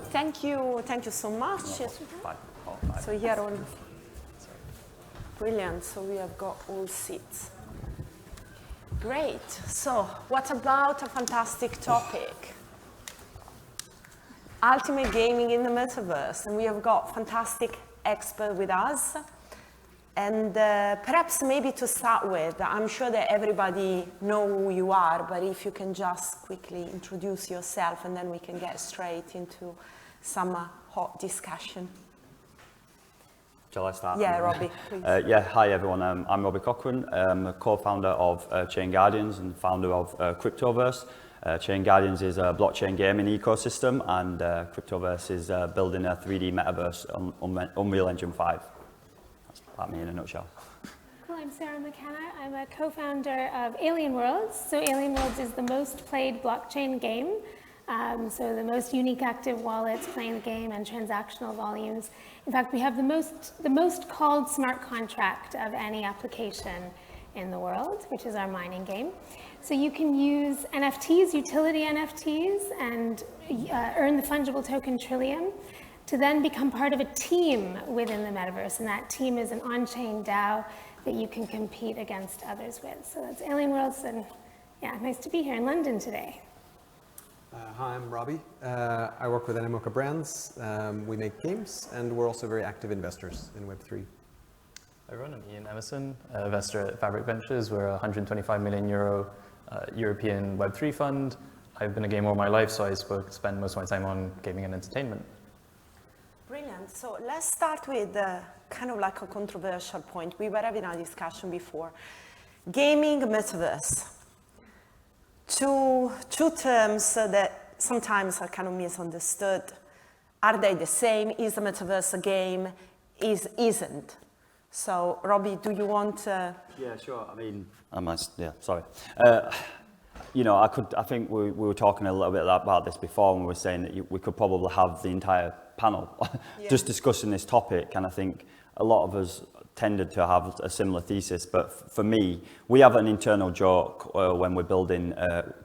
thank you so much. So here all, brilliant. So we have got all seats. Great. So what about a fantastic topic? Ultimate gaming in the metaverse, and we have got fantastic expert with us. And perhaps maybe to start with, I'm sure that everybody know who you are, but if you can just quickly introduce yourself, and then we can get straight into some hot discussion. Shall I start? Yeah, Robbie, please. Hi everyone, I'm Robbie Cochrane. I'm a co-founder of Chain Guardians and founder of Cryptoverse. Chain Guardians is a blockchain gaming ecosystem, and Cryptoverse is building a 3D metaverse on Unreal Engine 5. That's about me in a nutshell. Cool, I'm Saro McKenna. I'm a co-founder of Alien Worlds. So Alien Worlds is the most played blockchain game. So the most unique active wallets playing the game and transactional volumes. In fact, we have the most called smart contract of any application in the world, which is our mining game. So you can use NFTs, utility NFTs, and earn the fungible token Trillium to then become part of a team within the metaverse. And that team is an on-chain DAO that you can compete against others with. So that's Alien Worlds, and yeah, nice to be here in London today. Hi, I'm Robbie. I work with Animoca Brands. We make games, and we're also very active investors in Web3. Hi everyone, I'm Ian Emerson, investor at Fabric Ventures. We're a €125 million European Web3 fund. I've been a gamer all my life, so I spend most of my time on gaming and entertainment. Brilliant. So let's start with kind of like a controversial point. We were having a discussion before. Gaming, metaverse. Two terms that sometimes are kind of misunderstood. Are they the same? Is the metaverse a game? Isn't? So, Robbie, do you want to? Yeah, sure. I mean, sorry. You know, I think we were talking a little bit about this before, and we were saying that we could probably have the entire panel just discussing this topic, and I think a lot of us tended to have a similar thesis, but for me, we have an internal joke when we're building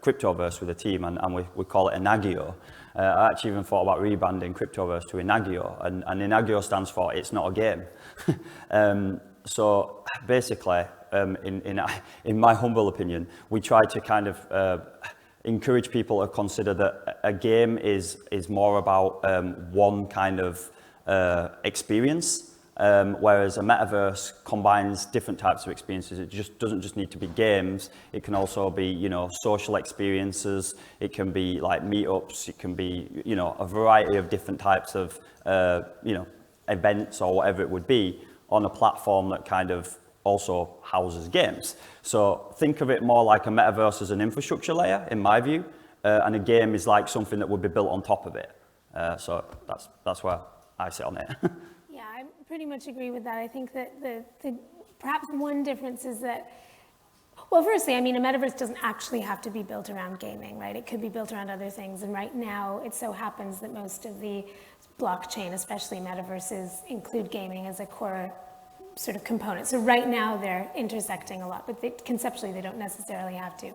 Cryptoverse with a team, and we call it Inagio. I actually even thought about rebranding Cryptoverse to Inagio, and Inagio stands for it's not a game. So basically, in my humble opinion, we try to kind of encourage people to consider that a game is more about one kind of experience. Whereas a metaverse combines different types of experiences. It doesn't just need to be games. It can also be, you know, social experiences. It can be like meetups. It can be, you know, a variety of different types of, you know, events or whatever it would be on a platform that kind of also houses games. So think of it more like a metaverse as an infrastructure layer, in my view, and a game is like something that would be built on top of it. So that's where I sit on it. I pretty much agree with that. I think that the perhaps one difference is that, well, firstly, I mean, a metaverse doesn't actually have to be built around gaming, right? It could be built around other things. And right now, it so happens that most of the blockchain, especially metaverses, include gaming as a core sort of component. So right now, they're intersecting a lot, but conceptually, they don't necessarily have to.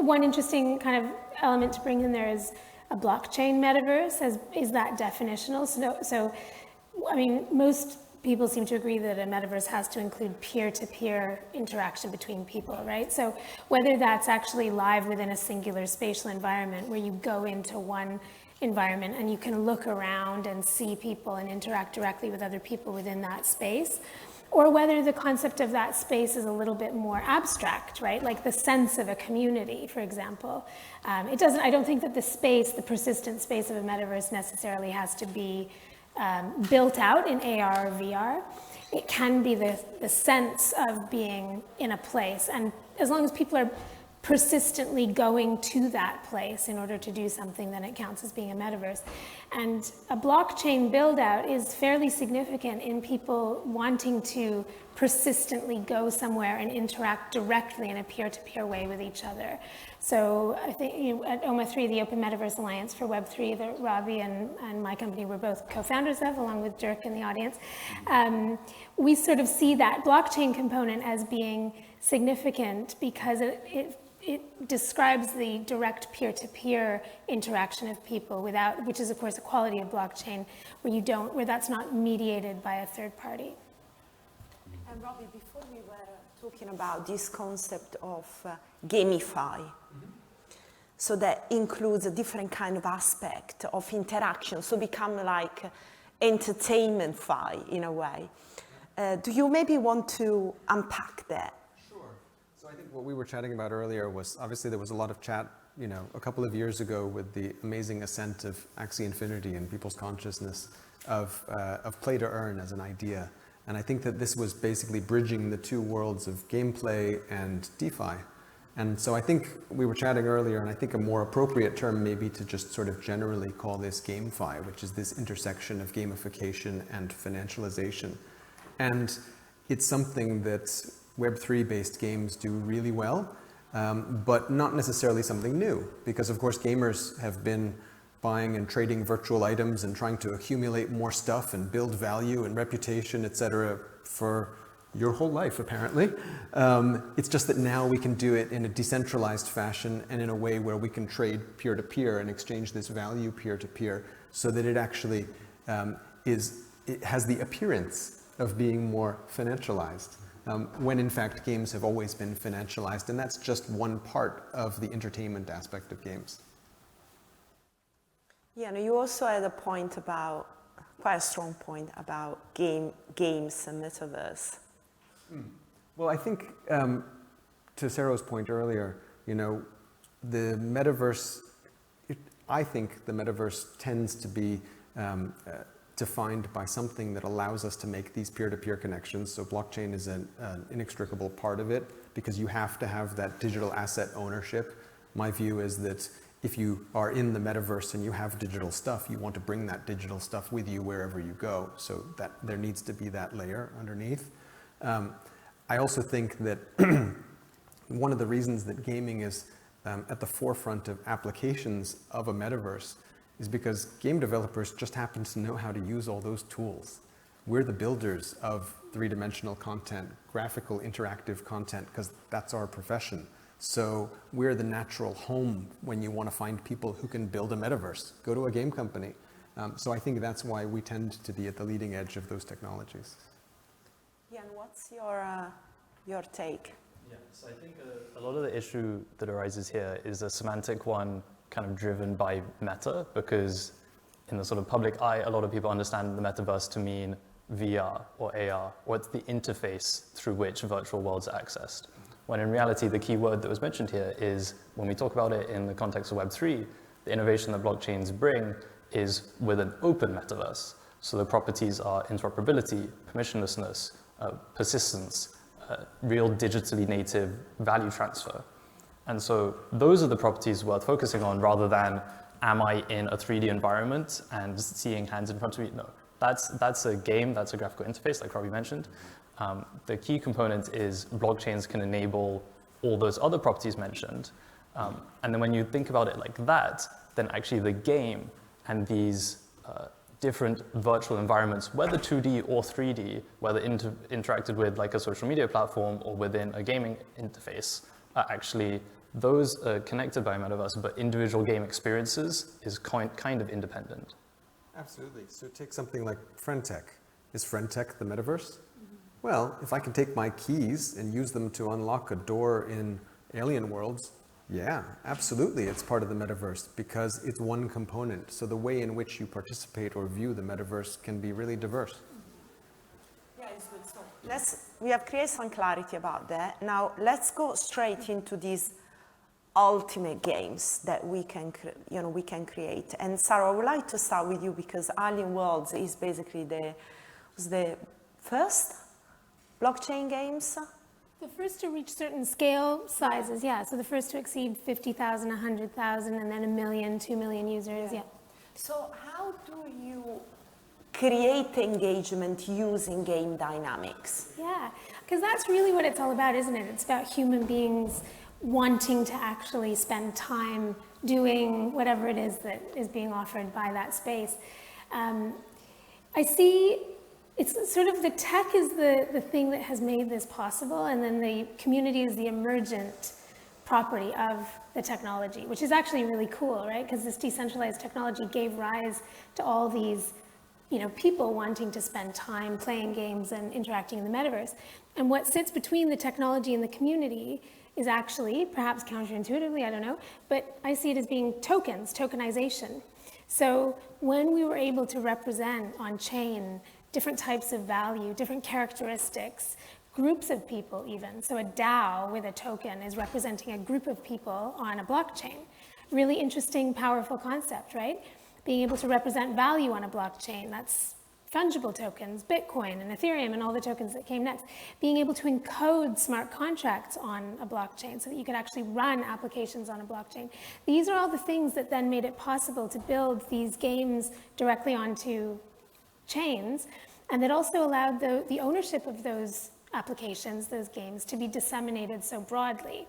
One interesting kind of element to bring in there is a blockchain metaverse. Is that definitional? So I mean, most people seem to agree that a metaverse has to include peer-to-peer interaction between people, right? So whether that's actually live within a singular spatial environment where you go into one environment and you can look around and see people and interact directly with other people within that space, or whether the concept of that space is a little bit more abstract, right? Like the sense of a community, for example. I don't think that the persistent space of a metaverse necessarily has to be built out in AR or VR. It can be the sense of being in a place, and as long as people are persistently going to that place in order to do something, then it counts as being a metaverse. And a blockchain build out is fairly significant in people wanting to persistently go somewhere and interact directly in a peer-to-peer way with each other. So I think at OMA3, the Open Metaverse Alliance for Web3, that Robbie and my company were both co-founders of, along with Dirk in the audience, we sort of see that blockchain component as being significant because it describes the direct peer-to-peer interaction of people without, which is of course a quality of blockchain, where that's not mediated by a third party. And Robbie, before we were talking about this concept of gamify, so that includes a different kind of aspect of interaction, so become like entertainment-fi in a way. Do you maybe want to unpack that? Sure. So I think what we were chatting about earlier was, obviously there was a lot of chat, a couple of years ago with the amazing ascent of Axie Infinity in people's consciousness of play to earn as an idea. And I think that this was basically bridging the two worlds of gameplay and DeFi. And so I think we were chatting earlier, and I think a more appropriate term may be to just sort of generally call this GameFi, which is this intersection of gamification and financialization. And it's something that Web3-based games do really well, but not necessarily something new, because of course gamers have been buying and trading virtual items and trying to accumulate more stuff and build value and reputation, etc., for your whole life, apparently. It's just that now we can do it in a decentralized fashion and in a way where we can trade peer-to-peer and exchange this value peer-to-peer so that it actually it has the appearance of being more financialized, when in fact games have always been financialized, and that's just one part of the entertainment aspect of games. Yeah, and you also had a point about, quite a strong point about games and metaverse. Well, I think to Saro's point earlier, the metaverse, I think the metaverse tends to be defined by something that allows us to make these peer-to-peer connections. So blockchain is an inextricable part of it because you have to have that digital asset ownership. My view is that if you are in the metaverse and you have digital stuff, you want to bring that digital stuff with you wherever you go. So that there needs to be that layer underneath. I also think that one of the reasons that gaming is at the forefront of applications of a metaverse is because game developers just happen to know how to use all those tools. We're the builders of three-dimensional content, graphical, interactive content, because that's our profession. So we're the natural home when you want to find people who can build a metaverse. Go to a game company. So I think that's why we tend to be at the leading edge of those technologies. Yeah, and what's your take? Yeah, so I think a lot of the issue that arises here is a semantic one kind of driven by meta, because in the sort of public eye, a lot of people understand the metaverse to mean VR or AR, or it's the interface through which virtual worlds are accessed. When in reality, the key word that was mentioned here is, when we talk about it in the context of Web3, the innovation that blockchains bring is with an open metaverse. So the properties are interoperability, permissionlessness, persistence, real digitally native value transfer. And so those are the properties worth focusing on rather than, am I in a 3D environment and seeing hands in front of me? No, that's a game, that's a graphical interface, like Robbie mentioned. The key component is blockchains can enable all those other properties mentioned. And then when you think about it like that, then actually the game and these different virtual environments, whether 2D or 3D, whether interacted with like a social media platform or within a gaming interface, are actually, those are connected by a metaverse, but individual game experiences is kind of independent. Absolutely. So take something like friend tech. Is friend tech the metaverse? Well, if I can take my keys and use them to unlock a door in alien worlds, yeah, absolutely, it's part of the metaverse because it's one component. So the way in which you participate or view the metaverse can be really diverse. Yeah, it's good. So we have created some clarity about that. Now let's go straight into these ultimate games that we can create. And Saro, I would like to start with you because Alien Worlds is basically the first blockchain games. The first to reach certain scale sizes, yeah. So the first to exceed 50,000, 100,000, and then 1 million, 2 million users, yeah. So how do you create engagement using game dynamics? Yeah, Yeah, because that's really what it's all about, isn't it? It's about human beings wanting to actually spend time doing whatever it is that is being offered by that space. I see it's sort of the tech is the thing that has made this possible, and then the community is the emergent property of the technology, which is actually really cool, right? Because this decentralized technology gave rise to all these, people wanting to spend time playing games and interacting in the metaverse. And what sits between the technology and the community is actually, perhaps counterintuitively, I don't know, but I see it as being tokens, tokenization. So when we were able to represent on chain different types of value, different characteristics, groups of people even. So a DAO with a token is representing a group of people on a blockchain. Really interesting, powerful concept, right? Being able to represent value on a blockchain, that's fungible tokens, Bitcoin and Ethereum and all the tokens that came next. Being able to encode smart contracts on a blockchain so that you could actually run applications on a blockchain. These are all the things that then made it possible to build these games directly onto chains, and that also allowed the ownership of those applications, those games, to be disseminated so broadly.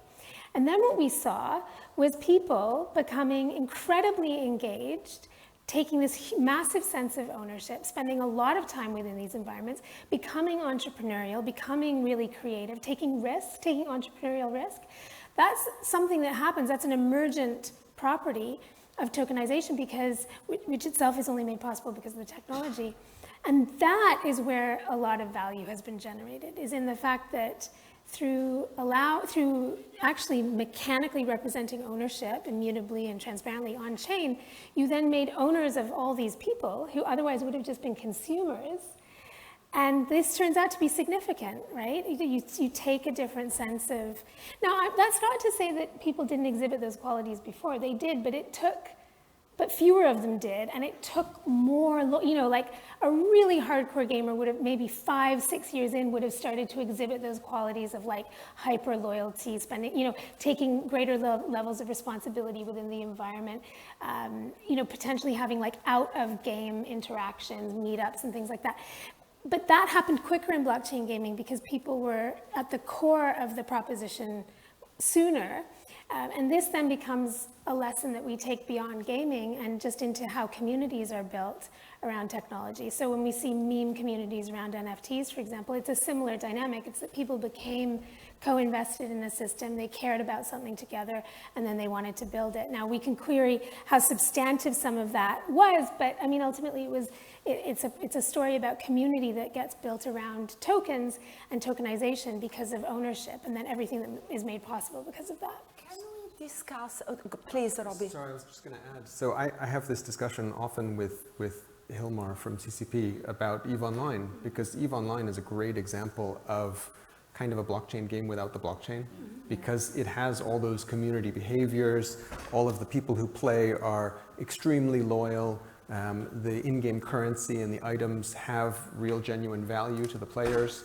And then what we saw was people becoming incredibly engaged, taking this massive sense of ownership, spending a lot of time within these environments, becoming entrepreneurial, becoming really creative, taking risks, taking entrepreneurial risk. That's something that happens. That's an emergent property of tokenization, because which itself is only made possible because of the technology. And that is where a lot of value has been generated, is in the fact that through actually mechanically representing ownership immutably and transparently on chain, you then made owners of all these people who otherwise would have just been consumers. And this turns out to be significant, right? You take a different sense of, now that's not to say that people didn't exhibit those qualities before, they did, but fewer of them did, and it took more, like a really hardcore gamer would have maybe 5-6 years in would have started to exhibit those qualities of like hyper loyalty, spending, taking greater levels of responsibility within the environment, potentially having like out of game interactions, meetups and things like that. But that happened quicker in blockchain gaming because people were at the core of the proposition sooner. And this then becomes a lesson that we take beyond gaming and just into how communities are built around technology. So when we see meme communities around NFTs, for example, it's a similar dynamic. It's that people became co-invested in a system, they cared about something together, and then they wanted to build it. Now we can query how substantive some of that was, but I mean, ultimately it's a story about community that gets built around tokens and tokenization because of ownership, and then everything that is made possible because of that. Can we discuss, please, Robbie? Sorry, I was just going to add. So I have this discussion often with Hilmar from CCP about EVE Online, because EVE Online is a great example of kind of a blockchain game without the blockchain, because it has all those community behaviors. All of the people who play are extremely loyal. The in-game currency and the items have real genuine value to the players.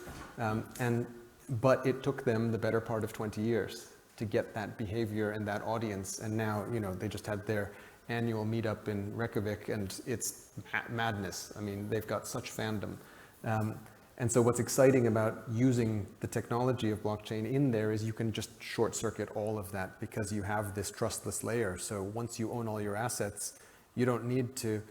But it took them the better part of 20 years to get that behavior and that audience. And now, they just had their annual meetup in Reykjavik, and it's madness. I mean, they've got such fandom. And so what's exciting about using the technology of blockchain in there is you can just short circuit all of that because you have this trustless layer. So once you own all your assets, you don't need to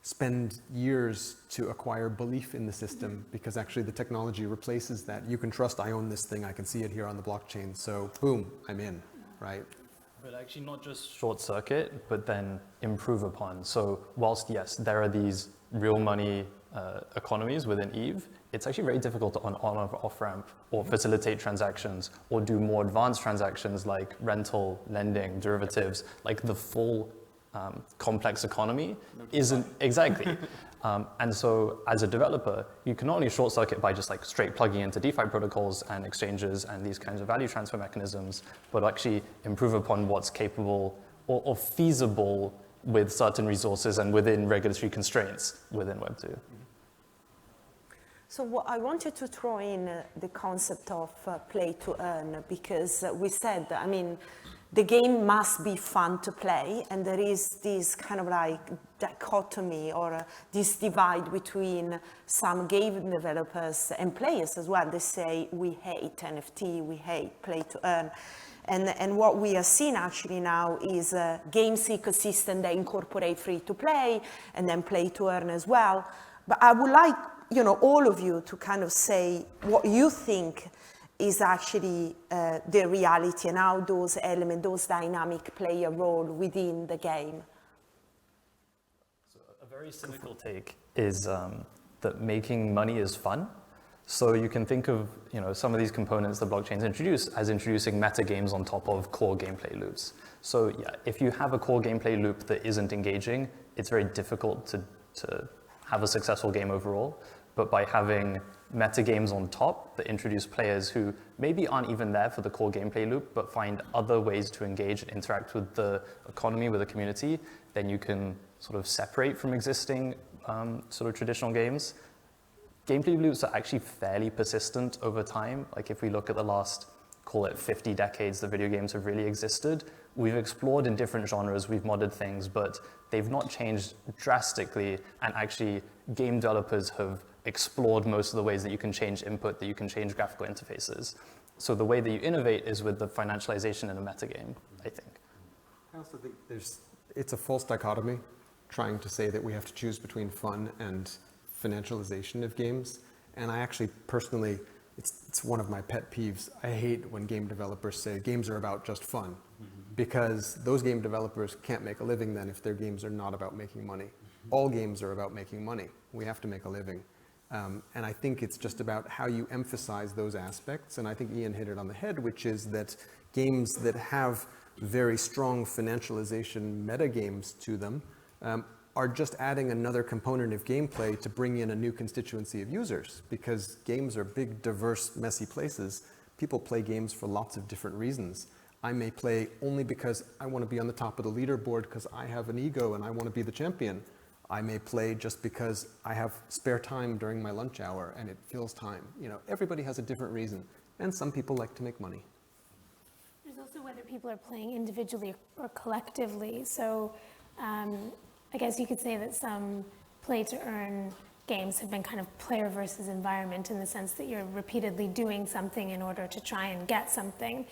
spend years to acquire belief in the system, because actually the technology replaces that. You can trust, I own this thing, I can see it here on the blockchain, so boom, I'm in, right? But actually not just short circuit, but then improve upon. So whilst yes, there are these real money economies within EVE, it's actually very difficult to on-off ramp or facilitate transactions or do more advanced transactions like rental, lending, derivatives, like the full complex economy isn't exactly. And so as a developer, you can not only short circuit by just like straight plugging into DeFi protocols and exchanges and these kinds of value transfer mechanisms, but actually improve upon what's capable or feasible with certain resources and within regulatory constraints within Web 2. So I wanted to throw in the concept of play to earn, because we said, the game must be fun to play, and there is this kind of like dichotomy or this divide between some game developers and players as well. They say, we hate NFT, we hate play to earn. And what we are seeing actually now is a games ecosystem that incorporate free to play and then play to earn as well. But I would like, all of you to kind of say what you think is actually the reality and how those elements, those dynamic play a role within the game. So a very cynical take is that making money is fun. So you can think of some of these components that blockchains introduce as introducing meta games on top of core gameplay loops. So yeah, if you have a core gameplay loop that isn't engaging, it's very difficult to have a successful game overall. But by having meta games on top that introduce players who maybe aren't even there for the core gameplay loop, but find other ways to engage and interact with the economy, with the community, then you can sort of separate from existing sort of traditional games. Gameplay loops are actually fairly persistent over time. Like if we look at the last, call it 50 decades that video games have really existed, we've explored in different genres, we've modded things, but they've not changed drastically, and actually game developers have explored most of the ways that you can change input, that you can change graphical interfaces. So the way that you innovate is with the financialization in a metagame, I think. I also think it's a false dichotomy trying to say that we have to choose between fun and financialization of games. And I actually personally, it's one of my pet peeves. I hate when game developers say games are about just fun, because those game developers can't make a living then if their games are not about making money. All games are about making money. We have to make a living. And I think it's just about how you emphasize those aspects. And I think Ian hit it on the head, which is that games that have very strong financialization meta games to them are just adding another component of gameplay to bring in a new constituency of users, because games are big, diverse, messy places. People play games for lots of different reasons. I may play only because I want to be on the top of the leaderboard because I have an ego and I want to be the champion. I may play just because I have spare time during my lunch hour and it fills time. Everybody has a different reason, and some people like to make money. There's also whether people are playing individually or collectively. So I guess you could say that some play-to-earn games have been kind of player versus environment, in the sense that you're repeatedly doing something in order to try and get something.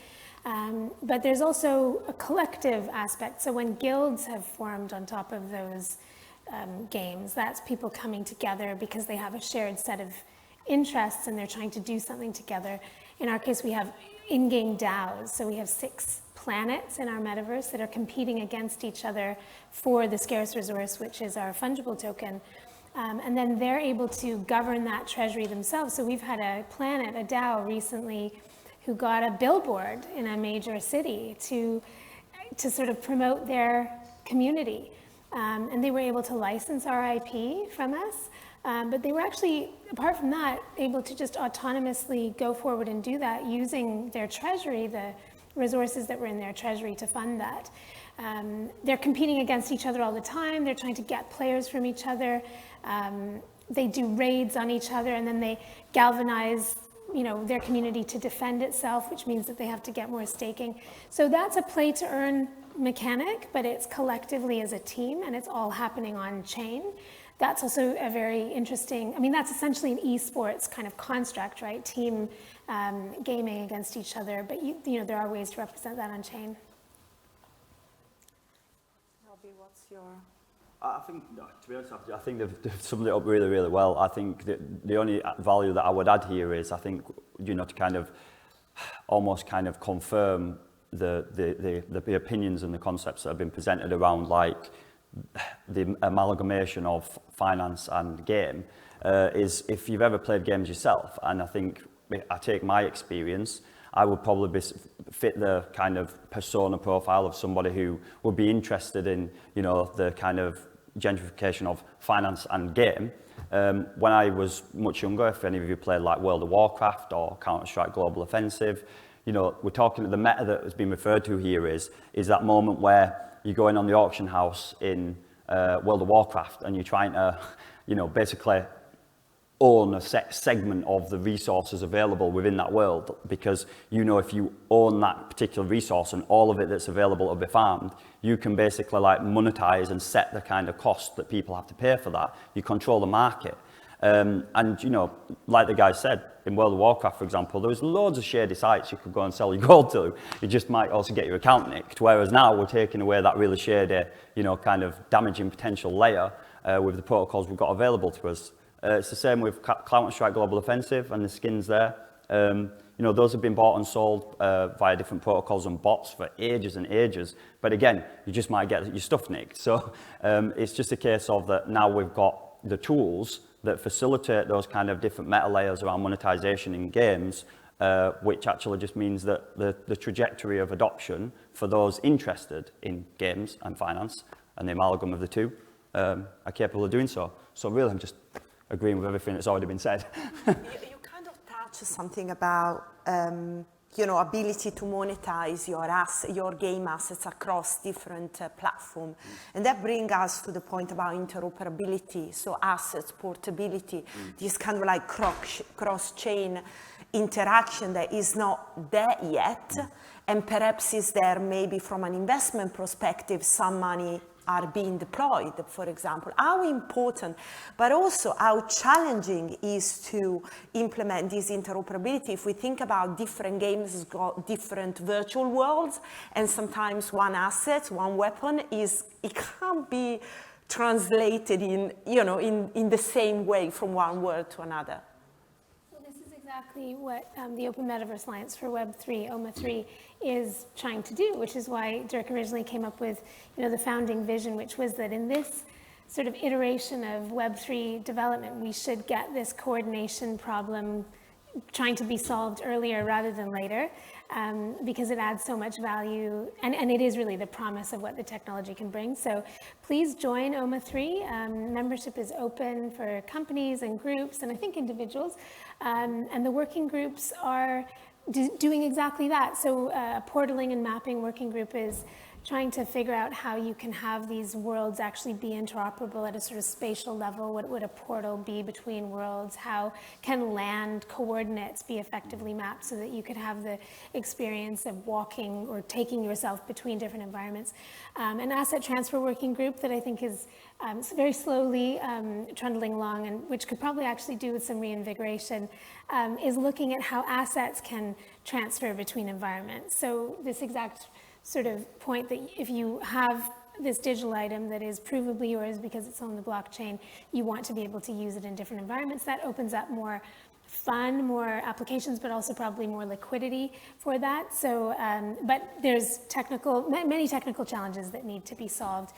But there's also a collective aspect. So when guilds have formed on top of those games, that's people coming together because they have a shared set of interests and they're trying to do something together. In our case, we have in-game DAOs. So we have 6 planets in our metaverse that are competing against each other for the scarce resource, which is our fungible token. And then they're able to govern that treasury themselves. So we've had a planet, a DAO recently, who got a billboard in a major city to sort of promote their community. And they were able to license our IP from us. But they were actually, apart from that, able to just autonomously go forward and do that using their treasury, the resources that were in their treasury to fund that. They're competing against each other all the time. They're trying to get players from each other. They do raids on each other, and then they galvanize their community to defend itself, which means that they have to get more staking. So that's a play to earn mechanic, but it's collectively as a team, and it's all happening on chain. That's also a very interesting, that's essentially an esports kind of construct, right? Team gaming against each other, but there are ways to represent that on chain. Robbie, what's your... I think, to be honest, I think they've summed it up really, really well. I think that the only value that I would add here is, I think, to kind of almost kind of confirm the opinions and the concepts that have been presented around, like, the amalgamation of finance and game, is if you've ever played games yourself, and I think, I take my experience, I would probably fit the kind of persona profile of somebody who would be interested in, the kind of gentrification of finance and game. When I was much younger, if any of you played like World of Warcraft or Counter-Strike Global Offensive, we're talking, the meta that has been referred to here is that moment where you're going on the auction house in World of Warcraft and you're trying to, basically own a set segment of the resources available within that world, because you know if you own that particular resource and all of it that's available to be farmed, you can basically like monetize and set the kind of cost that people have to pay for that. You control the market. And you know, like the guy said, in World of Warcraft, for example, there was loads of shady sites you could go and sell your gold to. You just might also get your account nicked. Whereas now we're taking away that really shady, you know, kind of damaging potential layer with the protocols we've got available to us. It's the same with Counter-Strike Global Offensive and the skins there. You know, those have been bought and sold via different protocols and bots for ages and ages. But again, you just might get your stuff nicked. So it's just a case of that now we've got the tools that facilitate those kind of different meta layers around monetization in games, which actually just means that the trajectory of adoption for those interested in games and finance and the amalgam of the two are capable of doing so. So really, I'm just agreeing with everything that's already been said. You kind of touched something about you know, ability to monetize your game assets across different platforms. And that brings us to the point about interoperability, so assets, portability, this kind of like cross-chain interaction that is not there yet, and perhaps is there maybe from an investment perspective, some money are being deployed, for example. How important, but also how challenging is to implement this interoperability if we think about different games got different virtual worlds, and sometimes one asset, one weapon it can't be translated in, you know, in the same way from one world to another. Exactly what the Open Metaverse Alliance for Web3, OMA3, is trying to do, which is why Dirk originally came up with, you know, the founding vision, which was that in this sort of iteration of Web3 development, we should get this coordination problem trying to be solved earlier rather than later, because it adds so much value, and it is really the promise of what the technology can bring. So please join OMA3. Membership is open for companies and groups, and I think individuals, and the working groups are doing exactly that. So a portaling and mapping working group is trying to figure out how you can have these worlds actually be interoperable at a sort of spatial level. What would a portal be between worlds? How can land coordinates be effectively mapped so that you could have the experience of walking or taking yourself between different environments? An asset transfer working group that I think is very slowly trundling along, and which could probably actually do with some reinvigoration, is looking at how assets can transfer between environments. So this exact sort of point that if you have this digital item that is provably yours because it's on the blockchain, you want to be able to use it in different environments. That opens up more fun, more applications, but also probably more liquidity for that. So, but there's many technical challenges that need to be solved.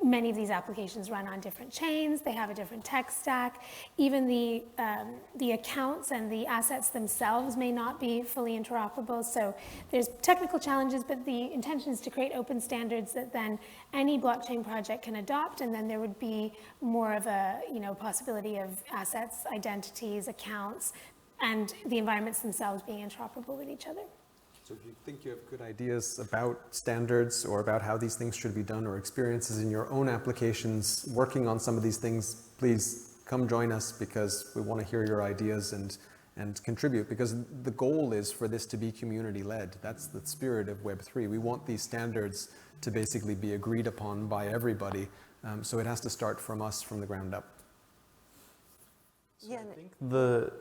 Many of these applications run on different chains. They have a different tech stack. Even the accounts and the assets themselves may not be fully interoperable. So there's technical challenges, but the intention is to create open standards that then any blockchain project can adopt, and then there would be more of a possibility of assets, identities, accounts, and the environments themselves being interoperable with each other. So if you think you have good ideas about standards or about how these things should be done, or experiences in your own applications working on some of these things, please come join us, because we want to hear your ideas and contribute, because the goal is for this to be community-led. That's the spirit of Web3. We want these standards to basically be agreed upon by everybody. So it has to start from us, from the ground up. So I think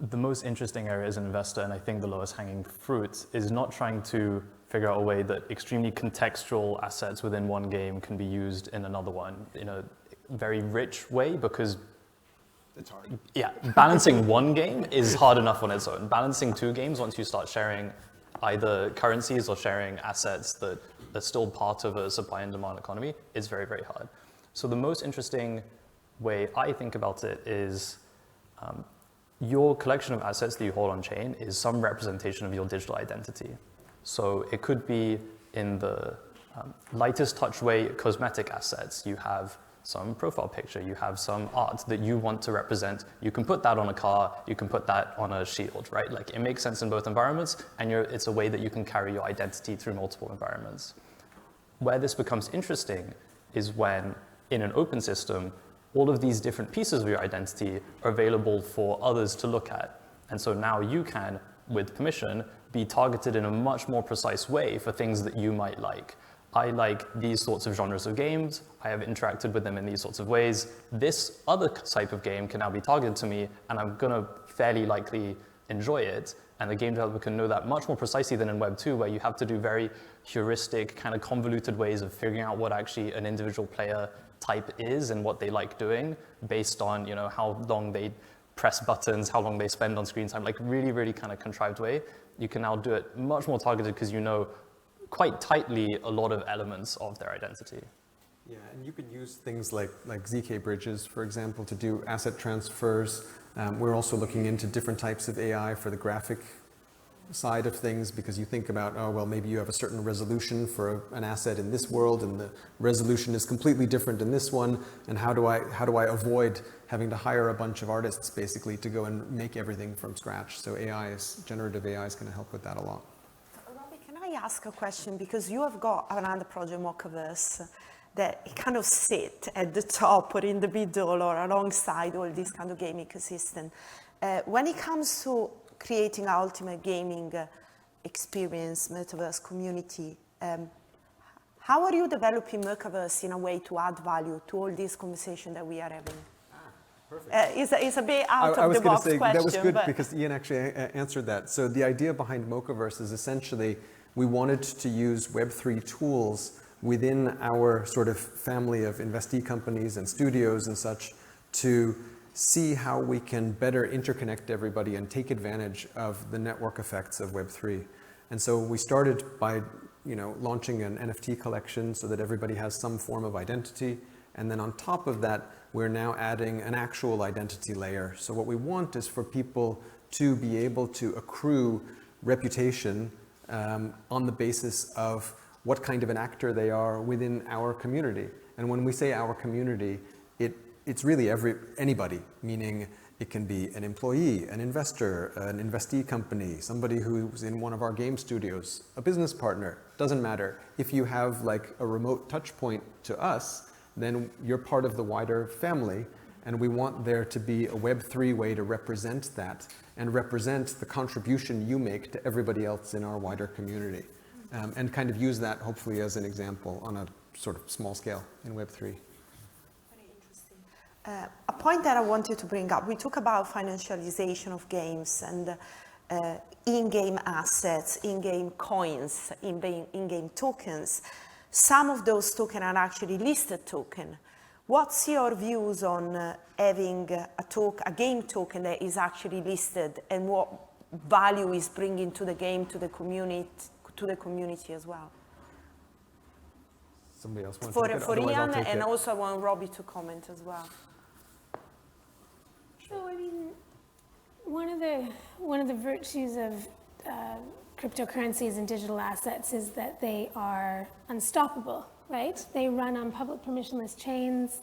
the most interesting area as an investor, and I think the lowest hanging fruit, is not trying to figure out a way that extremely contextual assets within one game can be used in another one in a very rich way, because it's hard. Yeah, balancing one game is hard enough on its own. Balancing two games, once you start sharing either currencies or sharing assets that are still part of a supply and demand economy, is very, very hard. So the most interesting way I think about it is your collection of assets that you hold on chain is some representation of your digital identity. So it could be in the lightest touch way, cosmetic assets. You have some profile picture, you have some art that you want to represent. You can put that on a car, you can put that on a shield, right? Like, it makes sense in both environments, and it's a way that you can carry your identity through multiple environments. Where this becomes interesting is when, in an open system, all of these different pieces of your identity are available for others to look at. And so now you can, with permission, be targeted in a much more precise way for things that you might like. I like these sorts of genres of games. I have interacted with them in these sorts of ways. This other type of game can now be targeted to me, and I'm gonna fairly likely enjoy it. And the game developer can know that much more precisely than in Web 2, where you have to do very heuristic, kind of convoluted ways of figuring out what actually an individual player type is and what they like doing based on, you know, how long they press buttons, how long they spend on screen time, like really, really kind of contrived way. You can now do it much more targeted because you know quite tightly a lot of elements of their identity. Yeah, and you could use things like ZK bridges, for example, to do asset transfers. We're also looking into different types of AI for the graphic side of things, because you think about, oh, well, maybe you have a certain resolution for an asset in this world, and the resolution is completely different in this one, and how do I avoid having to hire a bunch of artists, basically, to go and make everything from scratch? So generative AI is going to help with that a lot. I ask a question, because you have got another project, Metaverse, that it kind of sit at the top or in the middle or alongside all this kind of game ecosystem. When it comes to creating ultimate gaming experience, Metaverse community, how are you developing Metaverse in a way to add value to all this conversation that we are having? Perfect. It's a bit out of the box question. That was good because Ian actually answered that. So the idea behind Mochaverse is essentially we wanted to use Web3 tools within our sort of family of investee companies and studios and such to see how we can better interconnect everybody and take advantage of the network effects of Web3. And so we started by, launching an NFT collection so that everybody has some form of identity. And then on top of that, we're now adding an actual identity layer. So what we want is for people to be able to accrue reputation on the basis of what kind of an actor they are within our community. And when we say our community, it's really anybody, meaning it can be an employee, an investor, an investee company, somebody who's in one of our game studios, a business partner, doesn't matter. If you have like a remote touch point to us, then you're part of the wider family, and we want there to be a Web3 way to represent that and represent the contribution you make to everybody else in our wider community, and kind of use that hopefully as an example on a sort of small scale in Web3. Very interesting. A point that I wanted to bring up, we talk about financialization of games and in-game assets, in-game coins, in-game tokens. Some of those tokens are actually listed tokens. What's your views on having a game token that is actually listed, and what value is bringing to the game, to the community as well? Somebody else wants to take it? For Ian, and also I want Robbie to comment as well. So I mean, one of the virtues of cryptocurrencies and digital assets is that they are unstoppable, right? They run on public permissionless chains.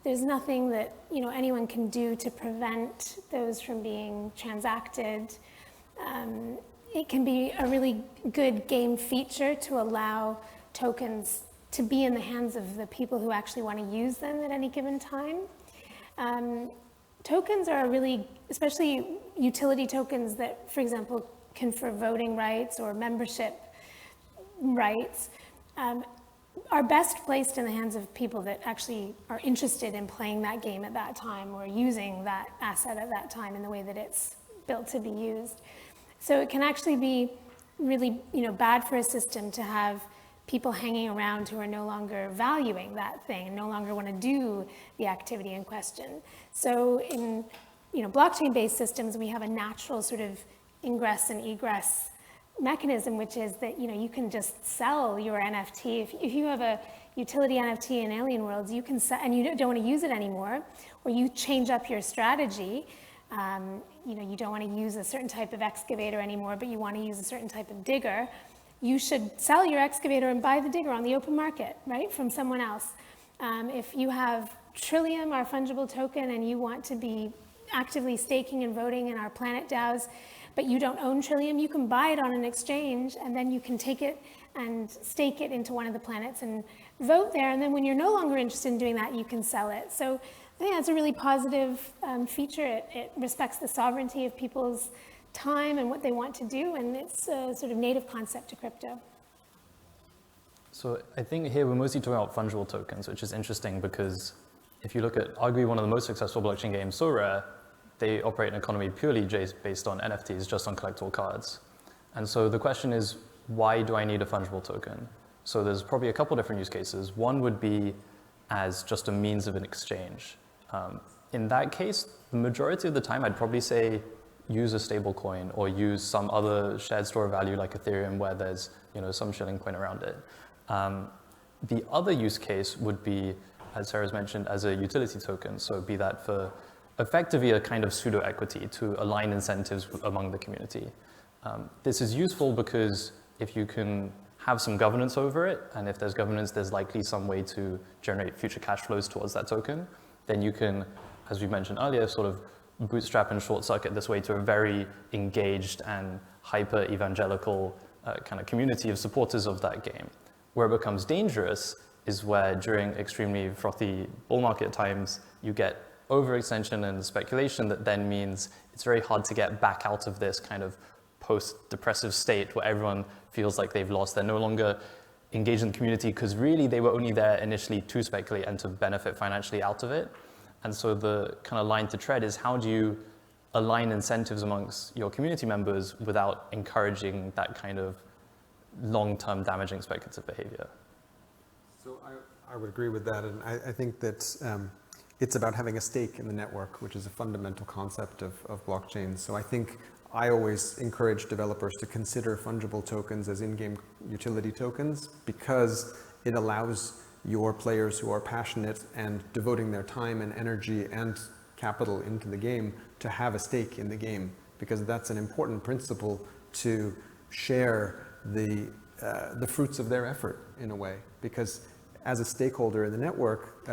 There's nothing that anyone can do to prevent those from being transacted. It can be a really good game feature to allow tokens to be in the hands of the people who actually want to use them at any given time. Tokens are really, especially utility tokens that, for example, confer voting rights or membership rights, are best placed in the hands of people that actually are interested in playing that game at that time or using that asset at that time in the way that it's built to be used. So it can actually be really, bad for a system to have people hanging around who are no longer valuing that thing and no longer want to do the activity in question. So in, blockchain-based systems, we have a natural sort of ingress and egress mechanism, which is that you can just sell your NFT. If you have a utility NFT in Alien Worlds, you can sell, and you don't want to use it anymore, or you change up your strategy. You don't want to use a certain type of excavator anymore, but you want to use a certain type of digger. You should sell your excavator and buy the digger on the open market, right, from someone else. If you have Trillium, our fungible token, and you want to be actively staking and voting in our Planet DAOs, but you don't own Trillium, you can buy it on an exchange, and then you can take it and stake it into one of the planets and vote there. And then when you're no longer interested in doing that, you can sell it. So I think that's a really positive feature. It respects the sovereignty of people's time and what they want to do, and it's a sort of native concept to crypto. So I think here we're mostly talking about fungible tokens, which is interesting because if you look at arguably one of the most successful blockchain games, So Rare, they operate an economy purely based on NFTs, just on collectible cards. And so the question is, why do I need a fungible token? So there's probably a couple different use cases. One would be as just a means of an exchange. In that case, the majority of the time, I'd probably say use a stable coin or use some other shared store of value like Ethereum where there's some shilling coin around it. The other use case would be, as Sarah's mentioned, as a utility token. So be that for effectively a kind of pseudo equity to align incentives among the community. This is useful because if you can have some governance over it, and if there's governance, there's likely some way to generate future cash flows towards that token, then you can, as we mentioned earlier, sort of bootstrap and short circuit this way to a very engaged and hyper evangelical kind of community of supporters of that game. Where it becomes dangerous is where during extremely frothy bull market times, you get overextension and speculation that then means it's very hard to get back out of this kind of post-depressive state where everyone feels like they've lost. They're no longer engaged in the community because really they were only there initially to speculate and to benefit financially out of it. And so the kind of line to tread is how do you align incentives amongst your community members without encouraging that kind of long-term damaging speculative behavior? So I would agree with that, and I think that it's about having a stake in the network, which is a fundamental concept of blockchain. So I think I always encourage developers to consider fungible tokens as in-game utility tokens because it allows your players who are passionate and devoting their time and energy and capital into the game to have a stake in the game, because that's an important principle to share the fruits of their effort in a way, because as a stakeholder in the network,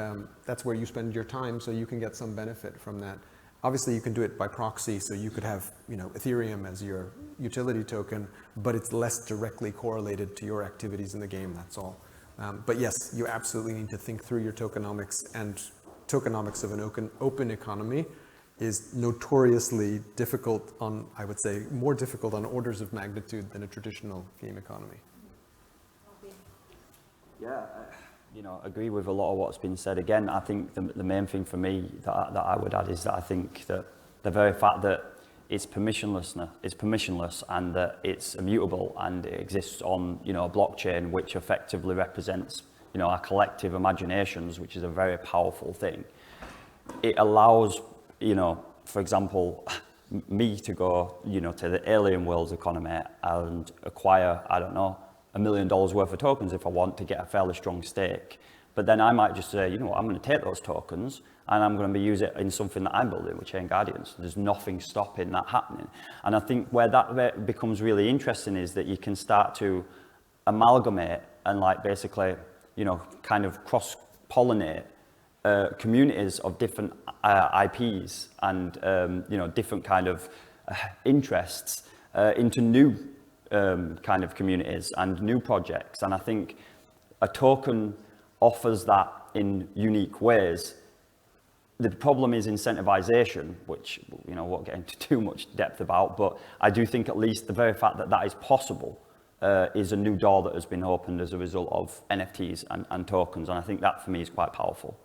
that's where you spend your time, so you can get some benefit from that. Obviously, you can do it by proxy, so you could have Ethereum as your utility token, but it's less directly correlated to your activities in the game, that's all. But yes, you absolutely need to think through your tokenomics, and tokenomics of an open economy is notoriously difficult on, I would say, more difficult on orders of magnitude than a traditional game economy. Yeah, agree with a lot of what's been said. Again, I think the main thing for me that I would add is that I think that the very fact that it's permissionless and that it's immutable and it exists on a blockchain which effectively represents our collective imaginations, which is a very powerful thing. It allows for example, me to go to the alien world's economy and acquire, I don't know, $1 million worth of tokens if I want to get a fairly strong stake. But then I might just say, I'm going to take those tokens and I'm going to use it in something that I'm building with Chain Guardians. There's nothing stopping that happening. And I think where that becomes really interesting is that you can start to amalgamate and basically, kind of cross-pollinate communities of different IPs and, different kind of interests into new kind of communities and new projects. And I think a token offers that in unique ways. The problem is incentivization, which we won't get into too much depth about, but I do think at least the very fact that that is possible is a new door that has been opened as a result of NFTs and tokens, and I think that for me is quite powerful.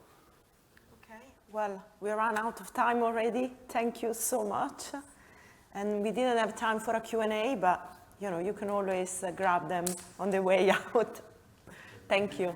Okay, well, we ran out of time already. Thank you so much. And we didn't have time for a Q&A, but you can always grab them on the way out. Thank you.